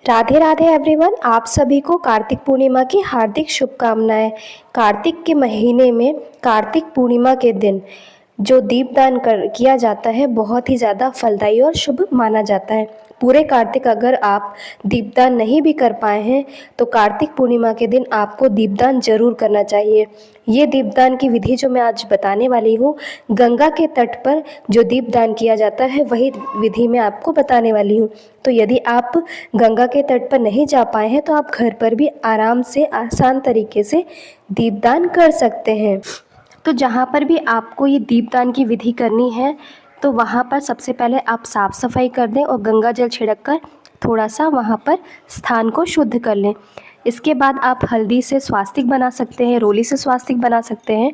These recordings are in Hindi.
राधे राधे एवरीवन। आप सभी को कार्तिक पूर्णिमा की हार्दिक शुभकामनाएं। कार्तिक के महीने में कार्तिक पूर्णिमा के दिन जो दीपदान किया जाता है बहुत ही ज़्यादा फलदायी और शुभ माना जाता है। पूरे कार्तिक अगर आप दीपदान नहीं भी कर पाए हैं तो कार्तिक पूर्णिमा के दिन आपको दीपदान जरूर करना चाहिए। ये दीपदान की विधि जो मैं आज बताने वाली हूँ, गंगा के तट पर जो दीपदान किया जाता है वही विधि मैं आपको बताने वाली हूँ। तो यदि आप गंगा के तट पर नहीं जा पाए हैं तो आप घर पर भी आराम से आसान तरीके से दीपदान कर सकते हैं। तो जहाँ पर भी आपको ये दीपदान की विधि करनी है तो वहाँ पर सबसे पहले आप साफ़ सफाई कर दें और गंगा जल छिड़क कर थोड़ा सा वहाँ पर स्थान को शुद्ध कर लें। इसके बाद आप हल्दी से स्वास्तिक बना सकते हैं, रोली से स्वास्तिक बना सकते हैं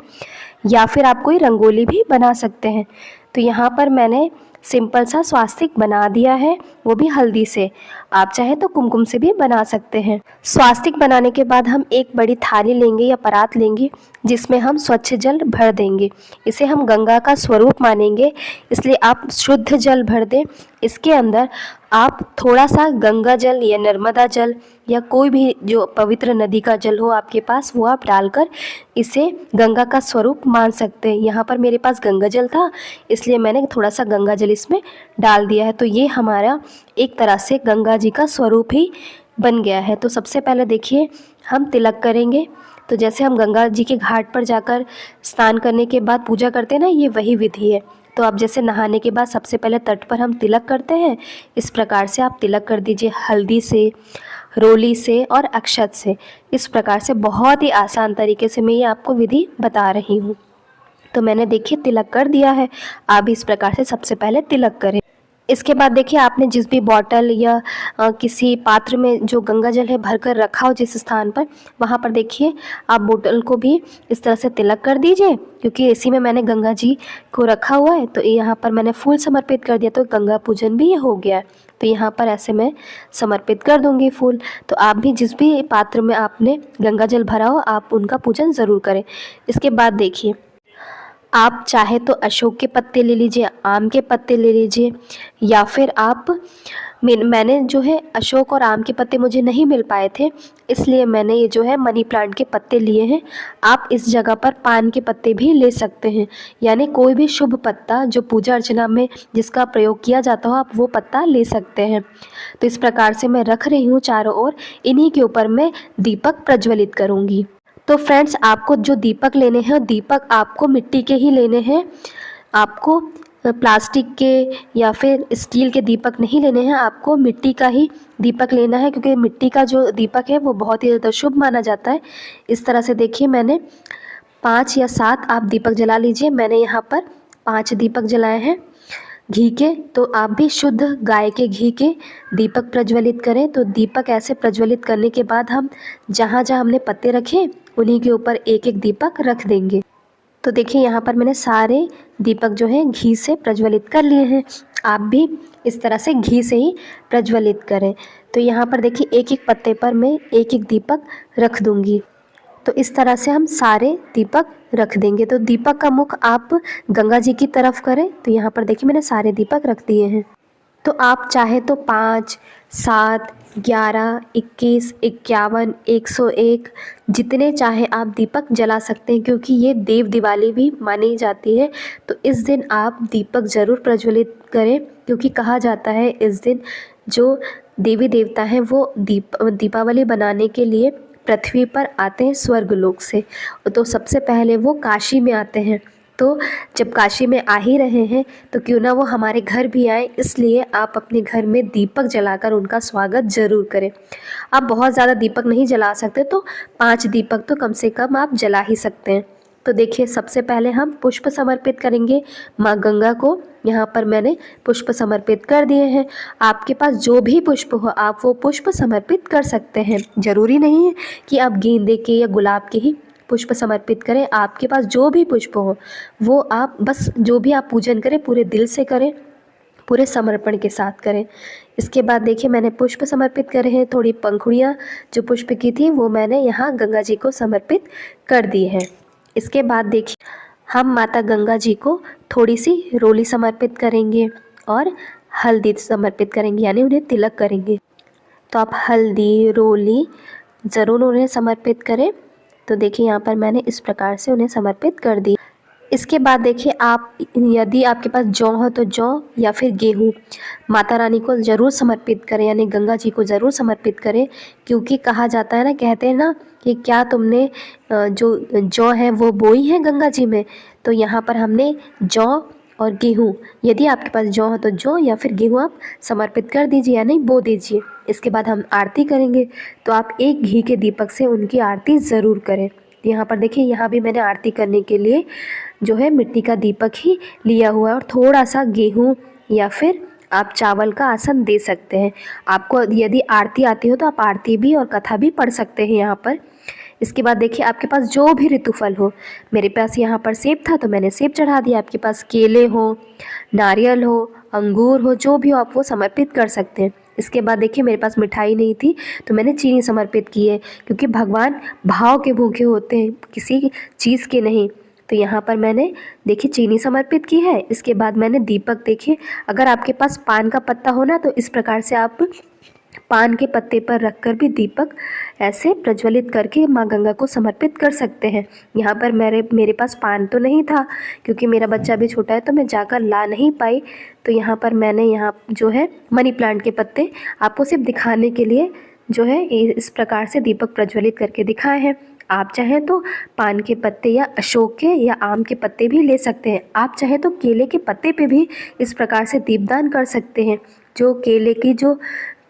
या फिर आप कोई रंगोली भी बना सकते हैं। तो यहाँ पर मैंने सिंपल सा स्वास्तिक बना दिया है, वो भी हल्दी से। आप चाहें तो कुमकुम से भी बना सकते हैं। स्वास्तिक बनाने के बाद हम एक बड़ी थाली लेंगे या परात लेंगे जिसमें हम स्वच्छ जल भर देंगे। इसे हम गंगा का स्वरूप मानेंगे, इसलिए आप शुद्ध जल भर दें। इसके अंदर आप थोड़ा सा गंगा जल या नर्मदा जल या कोई भी जो पवित्र नदी का जल हो आपके पास वो आप डालकर इसे गंगा का स्वरूप मान सकते हैं। यहाँ पर मेरे पास गंगा जल था इसलिए मैंने थोड़ा सा गंगा जल इसमें डाल दिया है। तो ये हमारा एक तरह से गंगा जी का स्वरूप ही बन गया है। तो सबसे पहले देखिए हम तिलक करेंगे। तो जैसे हम गंगा जी के घाट पर जाकर स्नान करने के बाद पूजा करते हैं ना, ये वही विधि है। तो आप जैसे नहाने के बाद सबसे पहले तट पर हम तिलक करते हैं, इस प्रकार से आप तिलक कर दीजिए हल्दी से, रोली से और अक्षत से। इस प्रकार से बहुत ही आसान तरीके से मैं ये आपको विधि बता रही हूँ। तो मैंने देखिए तिलक कर दिया है। आप इस प्रकार से सबसे पहले तिलक करें। इसके बाद देखिए आपने जिस भी बॉटल या किसी पात्र में जो गंगा जल है भर कर रखा हो जिस स्थान पर, वहाँ पर देखिए आप बोतल को भी इस तरह से तिलक कर दीजिए, क्योंकि इसी में मैंने गंगा जी को रखा हुआ है। तो यहाँ पर मैंने फूल समर्पित कर दिया तो गंगा पूजन भी ये हो गया है। तो यहाँ पर ऐसे मैं समर्पित कर दूँगी फूल। तो आप भी जिस भी पात्र में आपने गंगा जल भरा हो आप उनका पूजन ज़रूर करें। इसके बाद देखिए आप चाहे तो अशोक के पत्ते ले लीजिए, आम के पत्ते ले लीजिए, या फिर आप मैंने जो है अशोक और आम के पत्ते मुझे नहीं मिल पाए थे इसलिए मैंने ये जो है मनी प्लांट के पत्ते लिए हैं। आप इस जगह पर पान के पत्ते भी ले सकते हैं, यानी कोई भी शुभ पत्ता जो पूजा अर्चना में जिसका प्रयोग किया जाता हो आप वो पत्ता ले सकते हैं। तो इस प्रकार से मैं रख रही हूँ चारों ओर, इन्हीं के ऊपर मैं दीपक प्रज्वलित करूँगी। तो फ्रेंड्स आपको जो दीपक लेने हैं दीपक आपको मिट्टी के ही लेने हैं, आपको प्लास्टिक के या फिर स्टील के दीपक नहीं लेने हैं, आपको मिट्टी का ही दीपक लेना है, क्योंकि मिट्टी का जो दीपक है वो बहुत ही ज़्यादा शुभ माना जाता है। इस तरह से देखिए मैंने 5 या 7 आप दीपक जला लीजिए। मैंने यहाँ पर 5 दीपक जलाए हैं घी के। तो आप भी शुद्ध गाय के घी के दीपक प्रज्वलित करें। तो दीपक ऐसे प्रज्वलित करने के बाद हम जहाँ जहाँ हमने पत्ते रखे उन्हीं के ऊपर एक एक दीपक रख देंगे। तो देखिए यहाँ पर मैंने सारे दीपक जो है घी से प्रज्वलित कर लिए हैं। आप भी इस तरह से घी से ही प्रज्वलित करें। तो यहाँ पर देखिए एक एक पत्ते पर मैं एक एक दीपक रख दूँगी। तो इस तरह से हम सारे दीपक रख देंगे। तो दीपक का मुख आप गंगा जी की तरफ करें। तो यहाँ पर देखिए मैंने सारे दीपक रख दिए हैं। तो आप चाहे तो 5, 7, 11, 21, 51, 101 जितने चाहे आप दीपक जला सकते हैं, क्योंकि ये देव दिवाली भी मानी जाती है। तो इस दिन आप दीपक ज़रूर प्रज्वलित करें, क्योंकि कहा जाता है इस दिन जो देवी देवता हैं वो दीपावली बनाने के लिए पृथ्वी पर आते हैं स्वर्गलोक से। तो सबसे पहले वो काशी में आते हैं। तो जब काशी में आ ही रहे हैं तो क्यों ना वो हमारे घर भी आए, इसलिए आप अपने घर में दीपक जलाकर उनका स्वागत ज़रूर करें। आप बहुत ज़्यादा दीपक नहीं जला सकते तो 5 दीपक तो कम से कम आप जला ही सकते हैं। तो देखिए सबसे पहले हम पुष्प समर्पित करेंगे माँ गंगा को। यहाँ पर मैंने पुष्प समर्पित कर दिए हैं। आपके पास जो भी पुष्प हो आप वो पुष्प समर्पित कर सकते हैं। ज़रूरी नहीं है कि आप गेंदे के या गुलाब के ही पुष्प समर्पित करें। आपके पास जो भी पुष्प हो वो आप बस जो भी आप पूजन करें पूरे दिल से करें, पूरे समर्पण के साथ करें। इसके बाद देखिए मैंने पुष्प समर्पित करे हैं। थोड़ी पंखुड़ियाँ जो पुष्प की थी वो मैंने यहाँ गंगा जी को समर्पित कर दी है। इसके बाद देखिए हम माता गंगा जी को थोड़ी सी रोली समर्पित करेंगे और हल्दी समर्पित करेंगे, यानी उन्हें तिलक करेंगे। तो आप हल्दी, रोली ज़रूर उन्हें समर्पित करें। तो देखिए यहाँ पर मैंने इस प्रकार से उन्हें समर्पित कर दी। इसके बाद देखिए आप, यदि आपके पास जौ हो तो जौ या फिर गेहूँ माता रानी को ज़रूर समर्पित करें, यानी गंगा जी को ज़रूर समर्पित करें। क्योंकि कहा जाता है ना, कहते हैं ना कि क्या तुमने जो जौ है वो बोई है गंगा जी में। तो यहाँ पर हमने जौ और गेहूँ, यदि आपके पास जौ हो तो जौ या फिर गेहूँ आप समर्पित कर दीजिए, यानी बो दीजिए। इसके बाद हम आरती करेंगे, तो आप एक घी के दीपक से उनकी आरती ज़रूर करें। यहाँ पर देखिए, यहाँ भी मैंने आरती करने के लिए जो है मिट्टी का दीपक ही लिया हुआ है और थोड़ा सा गेहूँ या फिर आप चावल का आसन दे सकते हैं। आपको यदि आरती आती हो तो आप आरती भी और कथा भी पढ़ सकते हैं यहाँ पर। इसके बाद देखिए आपके पास जो भी ऋतुफल हो, मेरे पास यहाँ पर सेब था तो मैंने सेब चढ़ा दिया। आपके पास केले हो, नारियल हो, अंगूर हो, जो भी हो आप वो समर्पित कर सकते हैं। इसके बाद देखिए मेरे पास मिठाई नहीं थी तो मैंने चीनी समर्पित की है, क्योंकि भगवान भाव के भूखे होते हैं, किसी चीज़ के नहीं। तो यहाँ पर मैंने देखिए चीनी समर्पित की है। इसके बाद मैंने दीपक, देखिए अगर आपके पास पान का पत्ता हो ना, तो इस प्रकार से आप पान के पत्ते पर रखकर भी दीपक ऐसे प्रज्वलित करके माँ गंगा को समर्पित कर सकते हैं। यहाँ पर मेरे पास पान तो नहीं था, क्योंकि मेरा बच्चा भी छोटा है तो मैं जाकर ला नहीं पाई। तो यहाँ पर मैंने यहाँ जो है मनी प्लांट के पत्ते आपको सिर्फ दिखाने के लिए जो है इस प्रकार से दीपक प्रज्वलित करके दिखाए हैं। आप चाहें तो पान के पत्ते या अशोक के या आम के पत्ते भी ले सकते हैं। आप चाहें तो केले के पत्ते पे भी इस प्रकार से दीपदान कर सकते हैं। जो केले की जो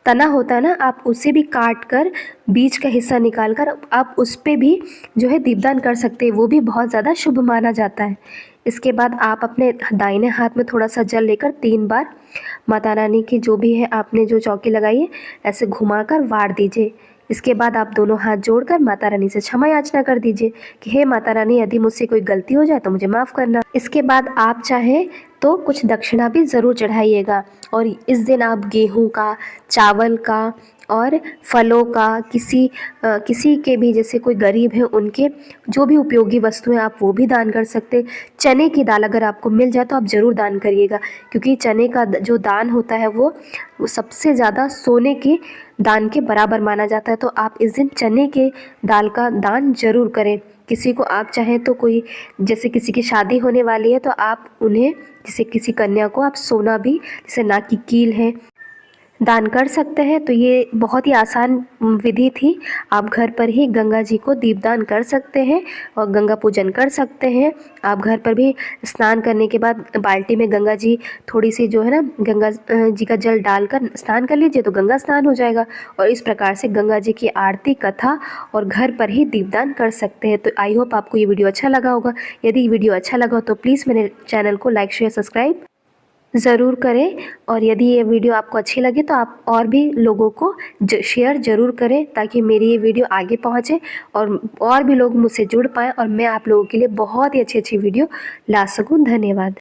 तना होता है ना, आप उसे भी काट कर बीज का हिस्सा निकाल कर आप उस पे भी जो है दीपदान कर सकते हैं, वो भी बहुत ज़्यादा शुभ माना जाता है। इसके बाद आप अपने दाहिने हाथ में थोड़ा सा जल लेकर 3 बार माता रानी की जो भी है आपने जो चौकी लगाई है ऐसे घुमाकर वार दीजिए। इसके बाद आप दोनों हाथ जोड़कर माता रानी से क्षमा याचना कर दीजिए कि हे माता रानी, यदि मुझसे कोई गलती हो जाए तो मुझे माफ़ करना। इसके बाद आप चाहें तो कुछ दक्षिणा भी ज़रूर चढ़ाइएगा। और इस दिन आप गेहूं का, चावल का और फलों का, किसी के भी, जैसे कोई गरीब है उनके जो भी उपयोगी वस्तुएं आप वो भी दान कर सकते। चने की दाल अगर आपको मिल जाए तो आप ज़रूर दान करिएगा, क्योंकि चने का जो दान होता है वो सबसे ज़्यादा सोने के दान के बराबर माना जाता है। तो आप इस दिन चने के दाल का दान ज़रूर करें। किसी को आप चाहें तो, कोई जैसे किसी की शादी होने वाली है तो आप उन्हें, जैसे किसी कन्या को आप सोना भी, जैसे नाक की कील है, दान कर सकते हैं। तो ये बहुत ही आसान विधि थी। आप घर पर ही गंगा जी को दीपदान कर सकते हैं और गंगा पूजन कर सकते हैं। आप घर पर भी स्नान करने के बाद बाल्टी में गंगा जी थोड़ी सी जो है ना गंगा जी का जल डालकर स्नान कर लीजिए तो गंगा स्नान हो जाएगा। और इस प्रकार से गंगा जी की आरती, कथा और घर पर ही दीपदान कर सकते हैं। तो आई होप आपको ये वीडियो अच्छा लगा होगा। यदि वीडियो अच्छा लगा हो तो प्लीज़ मेरे चैनल को लाइक, शेयर, सब्सक्राइब ज़रूर करें। और यदि ये वीडियो आपको अच्छी लगे तो आप और भी लोगों को शेयर ज़रूर करें, ताकि मेरी ये वीडियो आगे पहुंचे और भी लोग मुझसे जुड़ पाएँ और मैं आप लोगों के लिए बहुत ही अच्छी अच्छी वीडियो ला सकूं। धन्यवाद।